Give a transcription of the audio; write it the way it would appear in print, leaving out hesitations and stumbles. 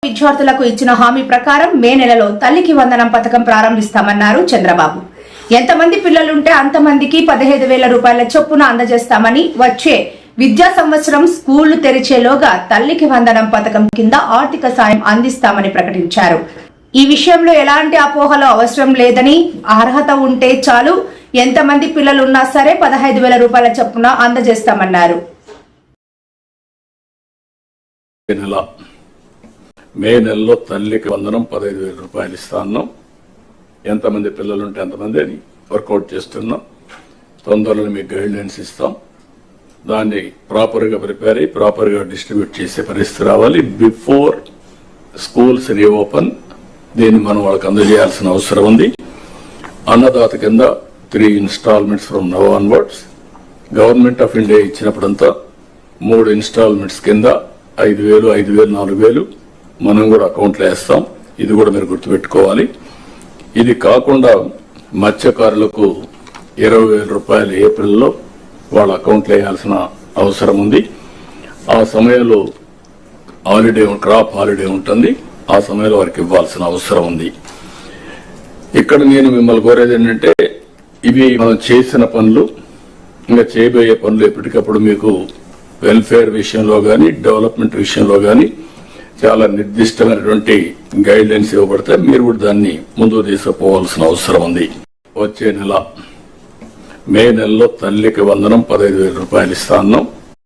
విద్యార్థులకు ఇచ్చిన హామీ ప్రకారం మే నెలలో తల్లికి వందనం పథకం ప్రారంభిస్తామన్నారు చంద్రబాబు. ఎంతమంది పిల్లలుంటే అంతమందికి 15,000 రూపాయల చొప్పున అందజేస్తామని, వచ్చే విద్యా సంవత్సరం స్కూళ్లు తెరిచేలోగా తల్లికి వందనం పథకం కింద ఆర్థిక సాయం అందిస్తామని ప్రకటించారు. ఈ విషయంలో ఎలాంటి అపోహలు అవసరం లేదని, అర్హత ఉంటే చాలు, ఎంతమంది పిల్లలున్నా సరే 15,000 రూపాయల చొప్పున అందజేస్తామన్నారు. మే నెలలో తల్లికి వందనం 15,000 రూపాయలు ఇస్తాను. ఎంతమంది పిల్లలుంటే అంతమంది అని వర్కౌట్ చేస్తున్నాం. తొందరలో మీకు గైడ్లైన్స్ ఇస్తాం. దాన్ని ప్రాపర్ గా ప్రిపేర్ అయ్యి ప్రాపర్ గా డిస్ట్రిబ్యూట్ చేసే పరిస్థితి రావాలి. బిఫోర్ స్కూల్స్ రీఓపెన్ దీన్ని మనం వాళ్ళకి అందజేయాల్సిన అవసరం ఉంది. అన్నదాత కింద 3 instalments from now onwards. Government of India ఇచ్చినప్పుడంతా 3 ఇన్స్టాల్మెంట్స్ కింద 5,000, 5,000, 4,000 మనం కూడా అకౌంట్లో వేస్తాం. ఇది కూడా మీరు గుర్తుపెట్టుకోవాలి. ఇది కాకుండా మత్స్యకారులకు 20,000 రూపాయలు ఏప్రిల్లో వాళ్ళ అకౌంట్లో వేయాల్సిన అవసరం ఉంది. ఆ సమయంలో క్రాప్ హాలిడే ఉంటుంది. ఆ సమయంలో వారికి ఇవ్వాల్సిన అవసరం ఉంది. ఇక్కడ నేను మిమ్మల్ని కోరేది ఏంటంటే, ఇవి మనం చేసిన పనులు, ఇంకా చేయబోయే పనులు ఎప్పటికప్పుడు మీకు వెల్ఫేర్ విషయంలో గాని, డెవలప్మెంట్ విషయంలో గాని చాలా నిర్దిష్టమైనటువంటి గైడ్ లైన్స్ ఇవ్వబడతాయి. మీరు కూడా దాన్ని ముందుకు తీసుకుపోవాల్సిన అవసరం ఉంది. వచ్చే నెల మే నెలలో తల్లికి వందనం 15,000 రూపాయలు ఇస్తాను.